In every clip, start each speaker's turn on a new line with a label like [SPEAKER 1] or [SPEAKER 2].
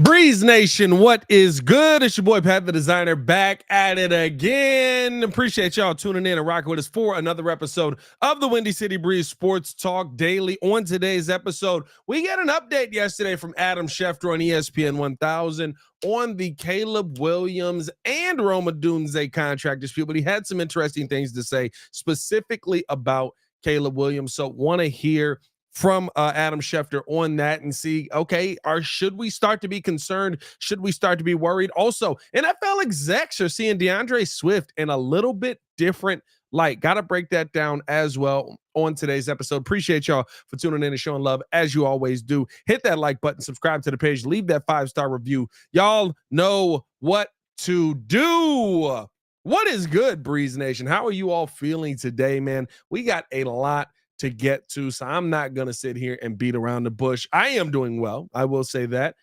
[SPEAKER 1] Breeze Nation, what is good? It's your boy Pat the Designer back at it again. Appreciate y'all tuning in and rocking with us for another episode of the Windy City Breeze Sports Talk Daily. On today's episode, we get an update yesterday from Adam Schefter on ESPN 1000 on the Caleb Williams and Rome Odunze contract dispute, but he had some interesting things to say specifically about Caleb Williams. So want to hear from Adam Schefter on that and see, okay, should we start to be concerned? Should we start to be worried? Also, NFL execs are seeing DeAndre Swift in a little bit different light. Got to break that down as well on today's episode. Appreciate y'all for tuning in and showing love as you always do. Hit that like button, subscribe to the page, leave that 5-star review. Y'all know what to do. What is good, Breeze Nation? How are you all feeling today, man? We got a lot to get to, so I'm not gonna sit here and beat around the bush. I am doing well, I will say that.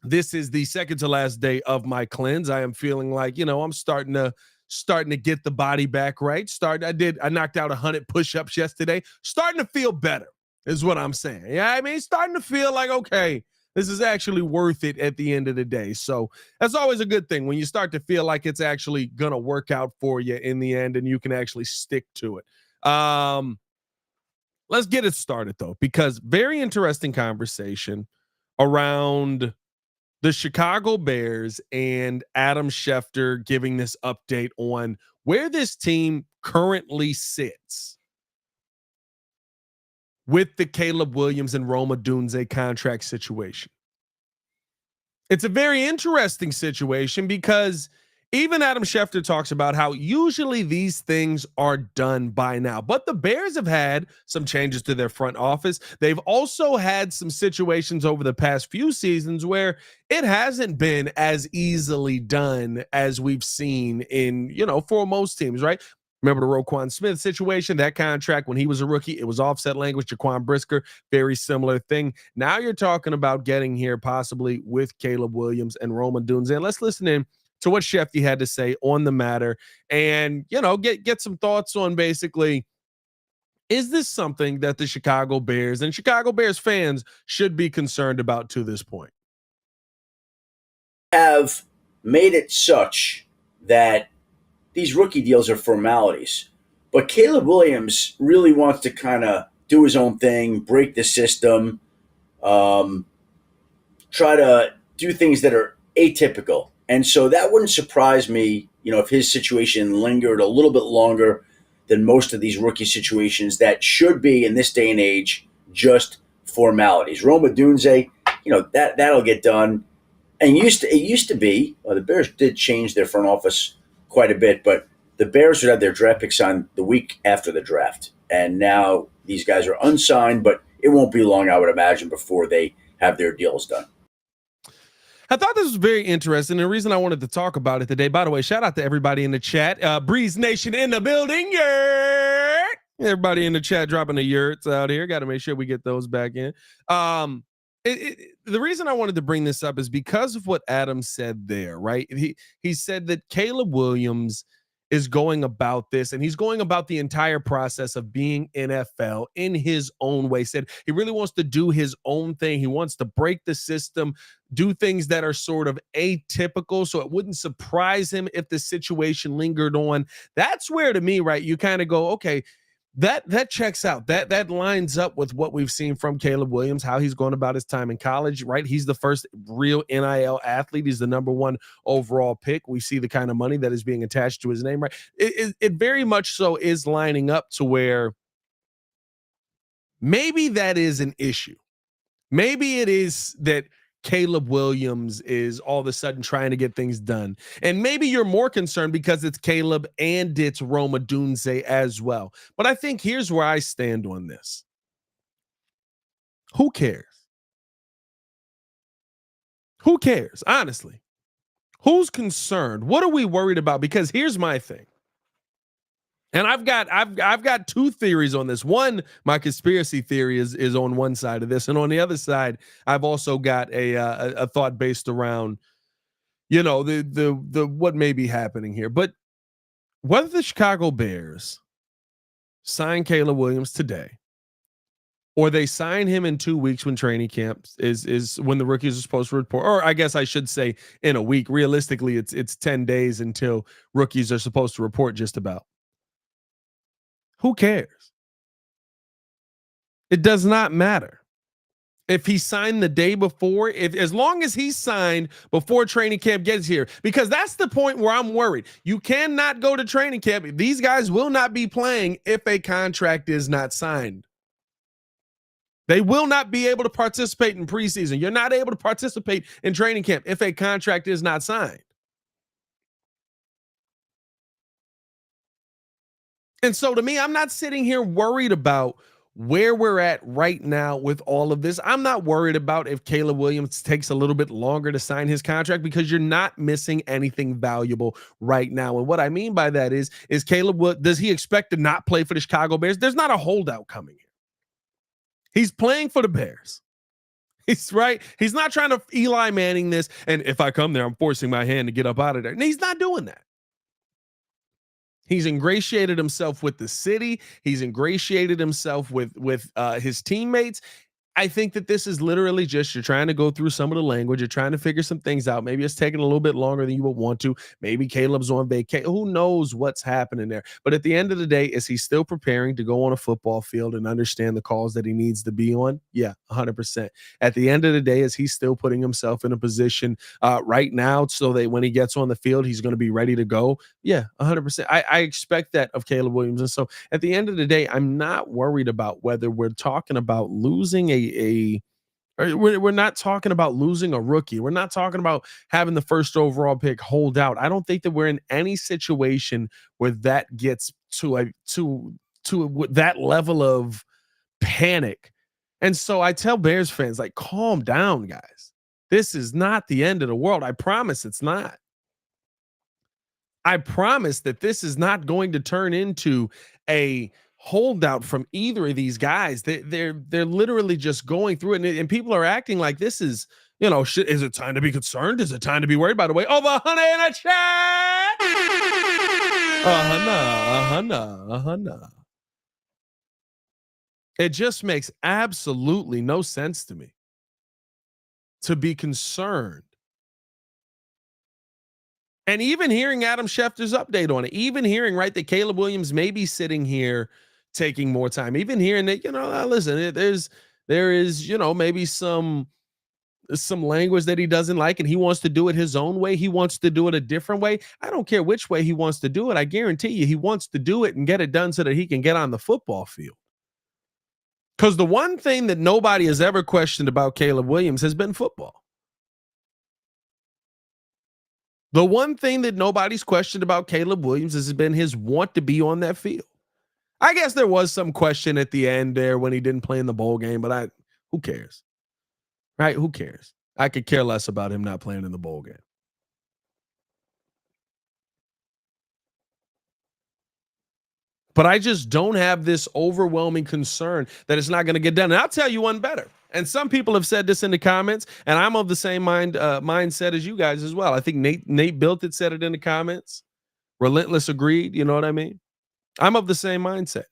[SPEAKER 1] This is the second to last day of my cleanse. I am feeling like, I'm starting to get the body back right. I knocked out 100 push-ups yesterday. Starting to feel better is what I'm saying. Yeah, I mean, starting to feel like, okay, this is actually worth it at the end of the day. So that's always a good thing when you start to feel like it's actually gonna work out for you in the end and you can actually stick to it. Let's get it started though, because very interesting conversation around the Chicago Bears and Adam Schefter giving this update on where this team currently sits with the Caleb Williams and Rome Odunze contract situation. It's a very interesting situation because even Adam Schefter talks about how usually these things are done by now, but the Bears have had some changes to their front office. They've also had some situations over the past few seasons where it hasn't been as easily done as we've seen in, for most teams, right? Remember the Roquan Smith situation, that contract when he was a rookie, it was offset language. Jaquan Brisker, very similar thing. Now you're talking about getting here possibly with Caleb Williams and Rome Odunze. And let's listen in to what Schefter had to say on the matter and, get some thoughts on basically, is this something that the Chicago Bears and Chicago Bears fans should be concerned about to this point?
[SPEAKER 2] Have made it such that these rookie deals are formalities, but Caleb Williams really wants to kind of do his own thing, break the system, try to do things that are atypical. And so that wouldn't surprise me, if his situation lingered a little bit longer than most of these rookie situations that should be in this day and age just formalities. Rome Odunze, that'll get done. And it used to be, the Bears did change their front office quite a bit, but the Bears would have their draft picks on the week after the draft. And now these guys are unsigned, but it won't be long, I would imagine, before they have their deals done.
[SPEAKER 1] I thought this was very interesting. The reason I wanted to talk about it today, by the way, shout out to everybody in the chat. Breeze Nation in the building. Yurt. Everybody in the chat dropping the yurts out here. Got to make sure we get those back in. The reason I wanted to bring this up is because of what Adam said there, right? He said that Caleb Williams is going about this, and he's going about the entire process of being NFL in his own way. Said he really wants to do his own thing. He wants to break the system, do things that are sort of atypical, so it wouldn't surprise him if the situation lingered on. That's where, to me, right, you kind of go, okay, that checks out. That lines up with what we've seen from Caleb Williams, how he's going about his time in college, right? He's the first real NIL athlete. He's the #1 overall pick. We see the kind of money that is being attached to his name, right? It very much so is lining up to where maybe that is an issue. Maybe it is that Caleb Williams is all of a sudden trying to get things done. And maybe you're more concerned because it's Caleb and it's Rome Odunze as well. But I think here's where I stand on this. Who cares? Who cares? Honestly, who's concerned? What are we worried about? Because here's my thing. And I've got two theories on this. One, my conspiracy theory is on one side of this, and on the other side, I've also got a thought based around, the what may be happening here. But whether the Chicago Bears sign Caleb Williams today, or they sign him in 2 weeks when training camp is when the rookies are supposed to report, or I guess I should say in a week. Realistically, it's 10 days until rookies are supposed to report just about. Who cares? It does not matter. If he signed the day before, if as long as he signed before training camp gets here, because that's the point where I'm worried. You cannot go to training camp. These guys will not be playing if a contract is not signed. They will not be able to participate in preseason. You're not able to participate in training camp if a contract is not signed. And so to me, I'm not sitting here worried about where we're at right now with all of this. I'm not worried about if Caleb Williams takes a little bit longer to sign his contract, because you're not missing anything valuable right now. And what I mean by that is Caleb, does he expect to not play for the Chicago Bears? There's not a holdout coming here. He's playing for the Bears. He's right. He's not trying to Eli Manning this. And if I come there, I'm forcing my hand to get up out of there. And he's not doing that. He's ingratiated himself with the city. He's ingratiated himself with his teammates. I think that this is literally just, you're trying to go through some of the language. You're trying to figure some things out. Maybe it's taking a little bit longer than you would want to. Maybe Caleb's on vacation. Who knows what's happening there? But at the end of the day, is he still preparing to go on a football field and understand the calls that he needs to be on? Yeah, 100%. At the end of the day, is he still putting himself in a position right now so that when he gets on the field, he's going to be ready to go? Yeah, 100%. I expect that of Caleb Williams. And so at the end of the day, I'm not worried about whether we're talking about losing we're not talking about losing a rookie. We're not talking about having the first overall pick hold out. I don't think that we're in any situation where that gets to that level of panic. And so I tell Bears fans, like, calm down, guys. This is not the end of the world. I promise it's not. I promise that this is not going to turn into a holdout from either of these guys. They're literally just going through it, and people are acting like this is, is it time to be concerned? Is it time to be worried? By the way, over honey in a chat. Nah. It just makes absolutely no sense to me to be concerned. And even hearing Adam Schefter's update on it, even hearing, right, that Caleb Williams may be sitting here taking more time, even hearing that, listen, there is, maybe some language that he doesn't like and he wants to do it his own way. He wants to do it a different way. I don't care which way he wants to do it. I guarantee you he wants to do it and get it done so that he can get on the football field. Because the one thing that nobody has ever questioned about Caleb Williams has been football. The one thing that nobody's questioned about Caleb Williams has been his want to be on that field. I guess there was some question at the end there when he didn't play in the bowl game, but who cares? Right? Who cares? I could care less about him not playing in the bowl game. But I just don't have this overwhelming concern that it's not going to get done. And I'll tell you one better. And some people have said this in the comments, and I'm of the same mindset as you guys as well. I think Nate Built it, said it in the comments. Relentless agreed. You know what I mean? I'm of the same mindset.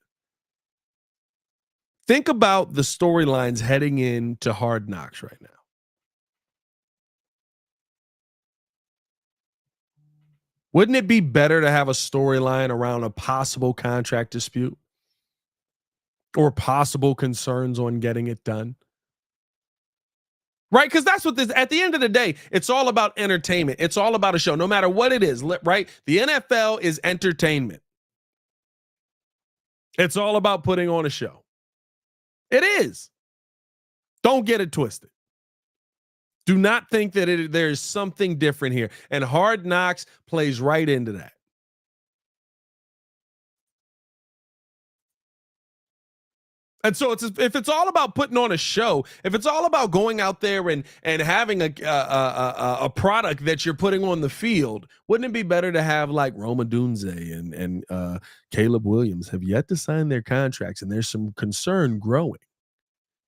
[SPEAKER 1] Think about the storylines heading into Hard Knocks right now. Wouldn't it be better to have a storyline around a possible contract dispute or possible concerns on getting it done? Right? Because that's what this, at the end of the day, it's all about entertainment. It's all about a show, no matter what it is, right? The NFL is entertainment. It's all about putting on a show. It is. Don't get it twisted. Do not think that there's something different here. And Hard Knocks plays right into that. And so if it's all about putting on a show, if it's all about going out there and having a product that you're putting on the field, wouldn't it be better to have like Roma Dunze and Caleb Williams have yet to sign their contracts, and there's some concern growing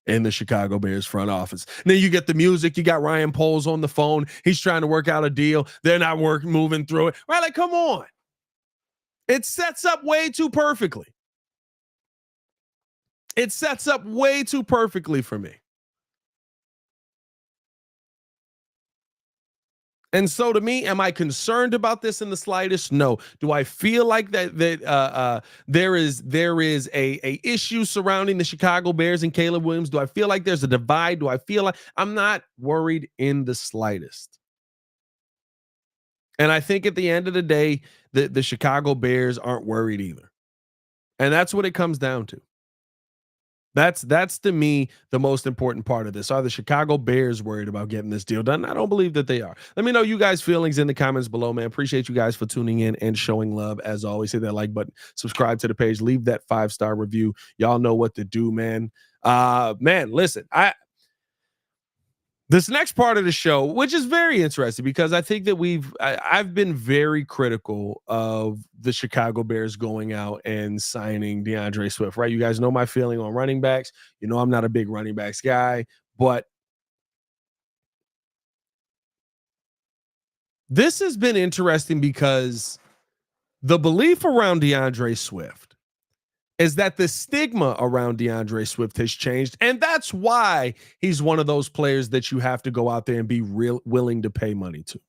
[SPEAKER 1] in the Chicago Bears front office. And then you get the music, you got Ryan Poles on the phone, he's trying to work out a deal, they're not moving through it. Right? Like, come on. It sets up way too perfectly. It sets up way too perfectly for me. And so to me, am I concerned about this in the slightest? No. Do I feel like there is a issue surrounding the Chicago Bears and Caleb Williams? Do I feel like there's a divide? Do I feel like I'm not worried in the slightest? And I think at the end of the day, the Chicago Bears aren't worried either. And that's what it comes down to. That's to me the most important part of this. Are the Chicago Bears worried about getting this deal done? I don't believe that they are. Let me know you guys' feelings in the comments below, man. Appreciate you guys for tuning in and showing love. As always, hit that like button, subscribe to the page, leave that 5-star review. Y'all know what to do, man. Man, listen, this next part of the show, which is very interesting because I think that I've been very critical of the Chicago Bears going out and signing DeAndre Swift, right? You guys know my feeling on running backs. You know, I'm not a big running backs guy, but this has been interesting because the belief around DeAndre Swift is that the stigma around DeAndre Swift has changed. And that's why he's one of those players that you have to go out there and be willing to pay money to.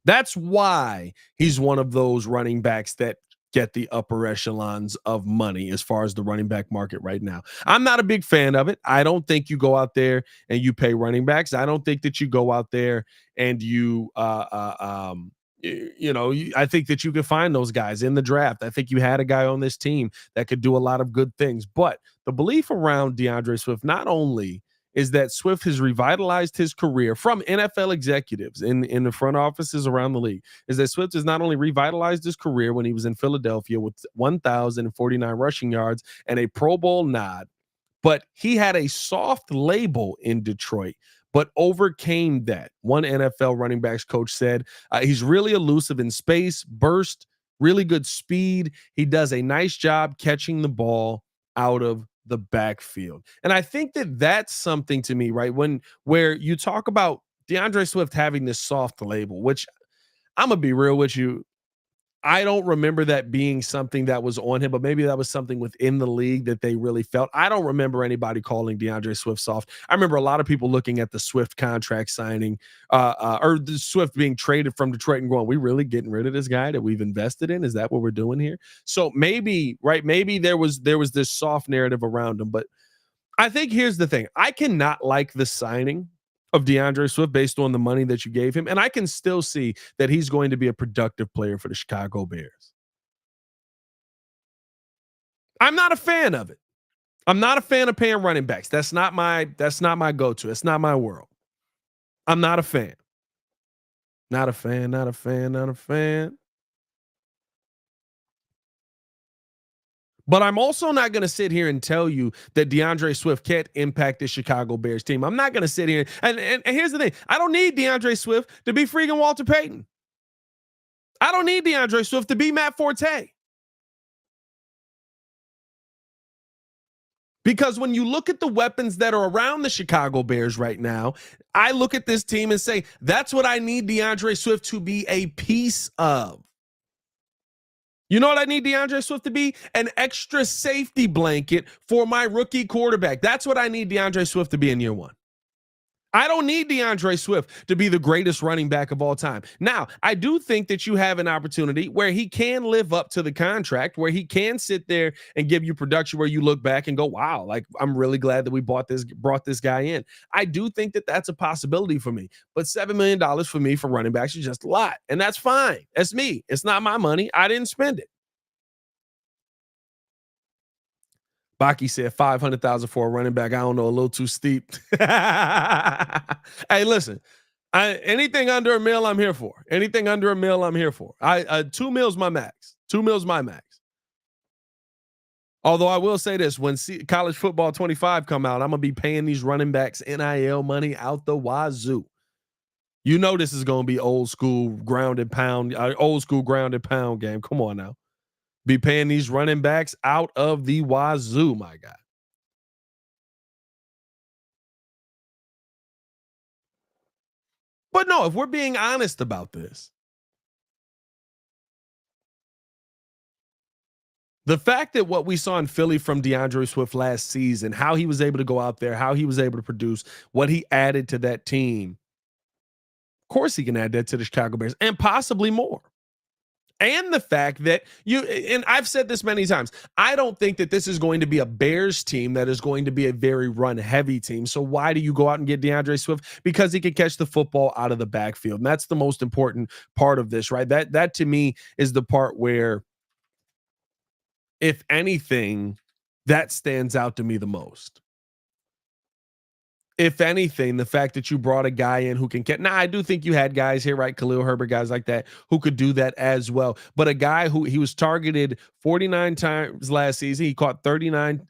[SPEAKER 1] That's why he's one of those running backs that get the upper echelons of money as far as the running back market right now. I'm not a big fan of it. I don't think you go out there and you pay running backs. I don't think that you go out there and I think that you can find those guys in the draft. I think you had a guy on this team that could do a lot of good things. But the belief around DeAndre Swift not only is that Swift has revitalized his career from NFL executives in the front offices around the league, is that Swift has not only revitalized his career when he was in Philadelphia with 1,049 rushing yards and a Pro Bowl nod, but he had a soft label in Detroit, but overcame that. One NFL running backs coach said he's really elusive in space, burst, really good speed. He does a nice job catching the ball out of the backfield. And I think that that's something to me, right? Where you talk about DeAndre Swift having this soft label, which I'm going to be real with you. I don't remember that being something that was on him, but maybe that was something within the league that they really felt. I don't remember anybody calling DeAndre Swift soft. I remember a lot of people looking at the Swift contract signing or the Swift being traded from Detroit and going, we really getting rid of this guy that we've invested in? Is that what we're doing here? So maybe, right, maybe there was this soft narrative around him, but I think here's the thing. I cannot like the signing of DeAndre Swift based on the money that you gave him. And I can still see that he's going to be a productive player for the Chicago Bears. I'm not a fan of it. I'm not a fan of paying running backs. That's not my go-to. It's not my world. I'm not a fan. Not a fan, not a fan, not a fan. But I'm also not going to sit here and tell you that DeAndre Swift can't impact the Chicago Bears team. I'm not going to sit here. And here's the thing. I don't need DeAndre Swift to be freaking Walter Payton. I don't need DeAndre Swift to be Matt Forte. Because when you look at the weapons that are around the Chicago Bears right now, I look at this team and say, that's what I need DeAndre Swift to be a piece of. You know what I need DeAndre Swift to be? An extra safety blanket for my rookie quarterback. That's what I need DeAndre Swift to be in year one. I don't need DeAndre Swift to be the greatest running back of all time. Now, I do think that you have an opportunity where he can live up to the contract, where he can sit there and give you production where you look back and go, wow, like I'm really glad that we brought this guy in. I do think that that's a possibility for me. But $7 million for me for running backs is just a lot. And that's fine. That's me. It's not my money. I didn't spend it. Baki said 500,000 for a running back. I don't know, a little too steep. Hey, listen, anything under $1 million, I'm here for. Anything under $1 million, I'm here for. $2 million's my max. $2 million's my max. Although I will say this, when college football 25 come out, I'm gonna be paying these running backs NIL money out the wazoo. You know this is gonna be old school ground and pound game. Come on now. Be paying these running backs out of the wazoo, my guy. But no, if we're being honest about this, The fact that what we saw in Philly from DeAndre Swift last season, how he was able to go out there, how he was able to produce, what he added to that team, of course he can add that to the Chicago Bears and possibly more. And the fact that and I've said this many times, I don't think that this is going to be a Bears team that is going to be a very run heavy team. So why do you go out and get DeAndre Swift? Because he can catch the football out of the backfield. And that's the most important part of this, right? That to me is the part where, if anything, that stands out to me the most. If anything, the fact that you brought a guy in who can get, now I do think you had guys here, right? Khalil Herbert, guys like that who could do that as well. But a guy who he was targeted 49 times last season, he caught 39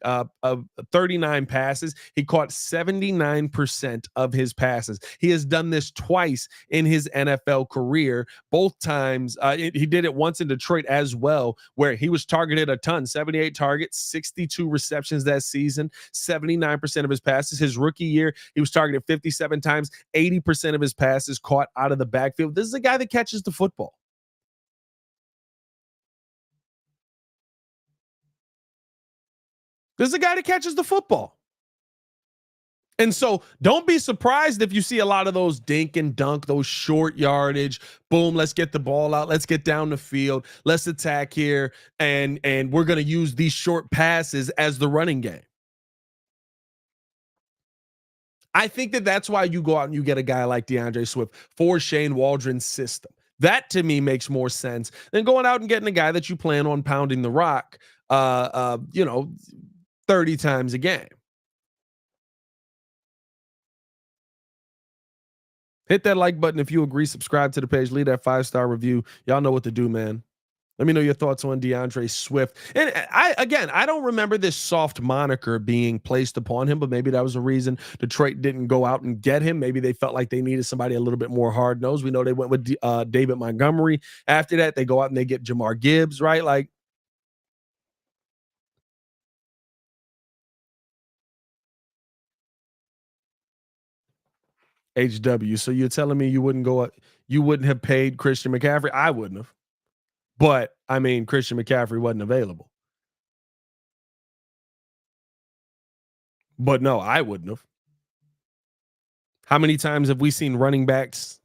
[SPEAKER 1] passes. He caught 79% of his passes. He has done this twice in his NFL career. Both times, he did it once in Detroit as well, where he was targeted a ton, 78 targets, 62 receptions that season, 79% of his passes. His rookie year, he was targeted 57 times, 80% of his passes caught out of the backfield. This is a guy that catches the football. This is a guy that catches the football. And so don't be surprised if you see a lot of those dink and dunk, those short yardage, boom, let's get the ball out, let's get down the field, let's attack here, and we're going to use these short passes as the running game. I think that that's why you go out and you get a guy like DeAndre Swift for Shane Waldron's system. That to me makes more sense than going out and getting a guy that you plan on pounding the rock, 30 times a game. Hit that like button if you agree. Subscribe to the page. Leave that 5-star review. Y'all know what to do, man. Let me know your thoughts on DeAndre Swift. And I don't remember this soft moniker being placed upon him, but maybe that was a reason Detroit didn't go out and get him. Maybe they felt like they needed somebody a little bit more hard-nosed. We know they went with David Montgomery. After that, they go out and they get Jamar Gibbs, right? Like, HW. So you're telling me you wouldn't have paid Christian McCaffrey? I wouldn't have. But I mean, Christian McCaffrey wasn't available. But no, I wouldn't have. How many times have we seen running backs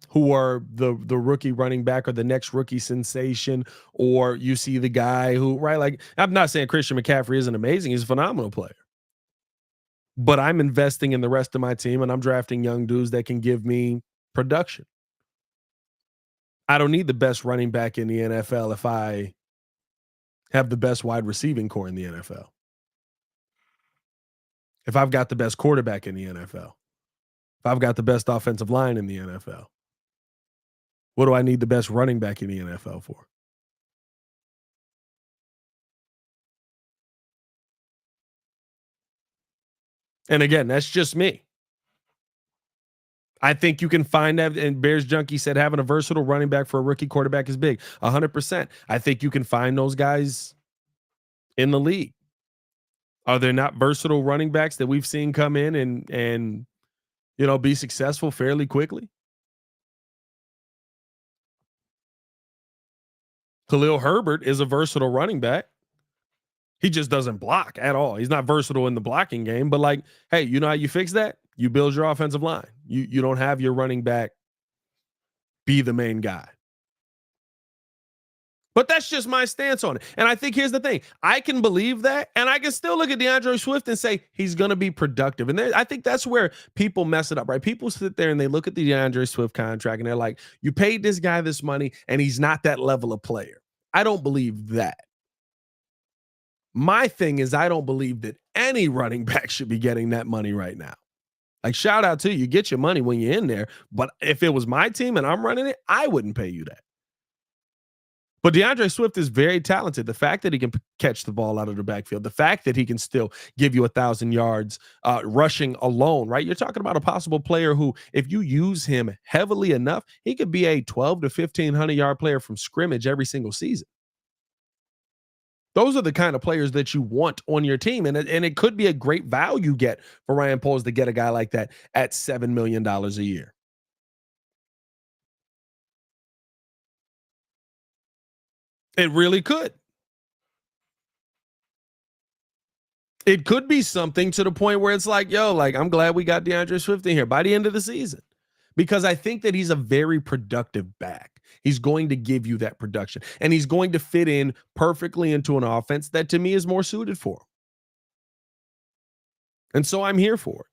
[SPEAKER 1] who are the rookie running back or the next rookie sensation, or you see the guy who, right? Like, I'm not saying Christian McCaffrey isn't amazing. He's a phenomenal player. But I'm investing in the rest of my team and I'm drafting young dudes that can give me production. I don't need the best running back in the NFL if I have the best wide receiving core in the NFL. If I've got the best quarterback in the NFL. If I've got the best offensive line in the NFL. What do I need the best running back in the NFL for? And again, that's just me. I think you can find that, and Bears Junkie said having a versatile running back for a rookie quarterback is big. 100%. I think you can find those guys in the league. Are there not versatile running backs that we've seen come in and be successful fairly quickly? Khalil Herbert is a versatile running back. He just doesn't block at all. He's not versatile in the blocking game, but like, hey, you know how you fix that? You build your offensive line. You don't have your running back be the main guy. But that's just my stance on it. And I think here's the thing. I can believe that, and I can still look at DeAndre Swift and say he's going to be productive. And I think that's where people mess it up, right? People sit there and they look at the DeAndre Swift contract and they're like, you paid this guy this money and he's not that level of player. I don't believe that. My thing is, I don't believe that any running back should be getting that money right now. Like, shout out to you. Get your money when you're in there. But if it was my team and I'm running it, I wouldn't pay you that. But DeAndre Swift is very talented. The fact that he can catch the ball out of the backfield, the fact that he can still give you 1,000 yards rushing alone, right? You're talking about a possible player who, if you use him heavily enough, he could be a 12 to 1,500 yard player from scrimmage every single season. Those are the kind of players that you want on your team. And it could be a great value get for Ryan Poles to get a guy like that at $7 million a year. It really could. It could be something to the point where it's like, yo, like, I'm glad we got DeAndre Swift in here by the end of the season, because I think that he's a very productive back. He's going to give you that production, and he's going to fit in perfectly into an offense that to me is more suited for him. And so I'm here for it.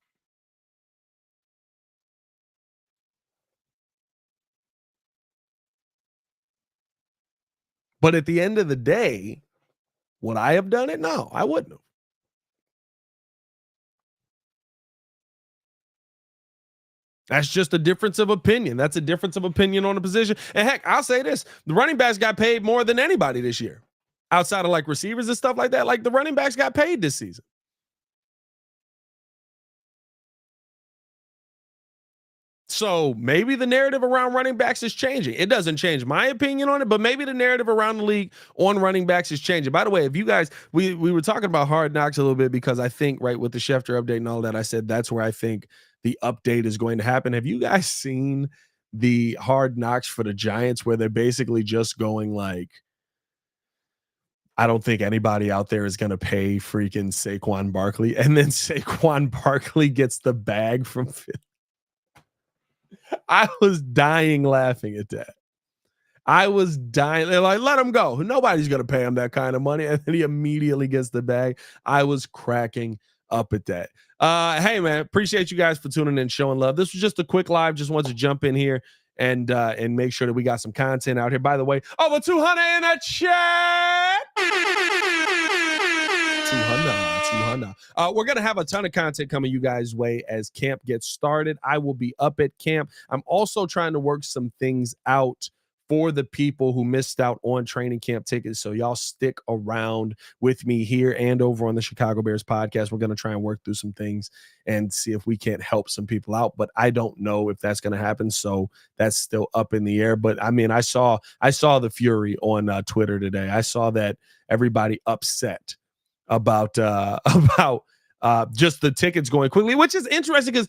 [SPEAKER 1] But at the end of the day, would I have done it? No, I wouldn't have. That's just a difference of opinion. That's a difference of opinion on a position. And heck, I'll say this: the running backs got paid more than anybody this year, outside of like receivers and stuff like that. Like, the running backs got paid this season. So maybe the narrative around running backs is changing. It doesn't change my opinion on it, but maybe the narrative around the league on running backs is changing. By the way, if you guys, we were talking about Hard Knocks a little bit, because I think, right, with the Schefter update and all that, I said that's where I think the update is going to happen. Have you guys seen the Hard Knocks for the Giants, where they're basically just going like, I don't think anybody out there is going to pay freaking Saquon Barkley, and then Saquon Barkley gets the bag from Philly? I was dying laughing at that. I was dying. They're like, let him go. Nobody's going to pay him that kind of money. And then he immediately gets the bag. I was cracking up at that. Hey, man, appreciate you guys for tuning in, showing love. This was just a quick live. Just wanted to jump in here and make sure that we got some content out here. By the way, over 200 in the chat. 200. We're going to have a ton of content coming you guys' way as camp gets started. I will be up at camp. I'm also trying to work some things out for the people who missed out on training camp tickets. So y'all stick around with me here and over on the Chicago Bears podcast. We're going to try and work through some things and see if we can't help some people out, but I don't know if that's going to happen. So that's still up in the air. But I mean, I saw the fury on Twitter today. I saw that everybody upset about just the tickets going quickly, which is interesting because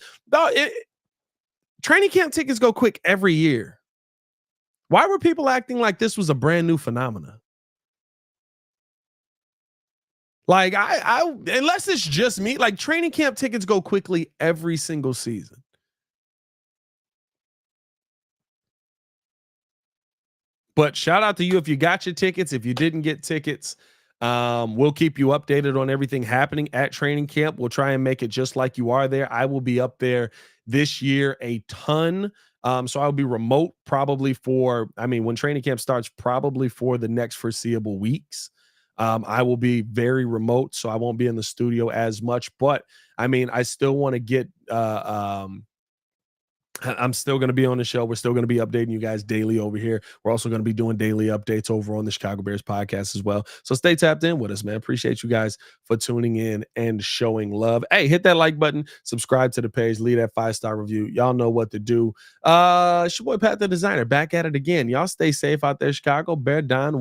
[SPEAKER 1] training camp tickets go quick every year. Why were people acting like this was a brand new phenomenon? Like, I unless it's just me, like, training camp tickets go quickly every single season. But shout out to you if you got your tickets. If you didn't get tickets, we'll keep you updated on everything happening at training camp. We'll try and make it just like you are there. I will be up there this year a ton. So I'll be remote probably when training camp starts, probably for the next foreseeable weeks. I will be very remote, so I won't be in the studio as much. But I mean, I still want to get I'm still going to be on the show. We're still going to be updating you guys daily over here. We're also going to be doing daily updates over on the Chicago Bears podcast as well. So stay tapped in with us, man. Appreciate you guys for tuning in and showing love. Hey, hit that like button, subscribe to the page, leave that 5-star review. Y'all know what to do. It's your boy Pat the Designer back at it again. Y'all stay safe out there, Chicago. Bear Don.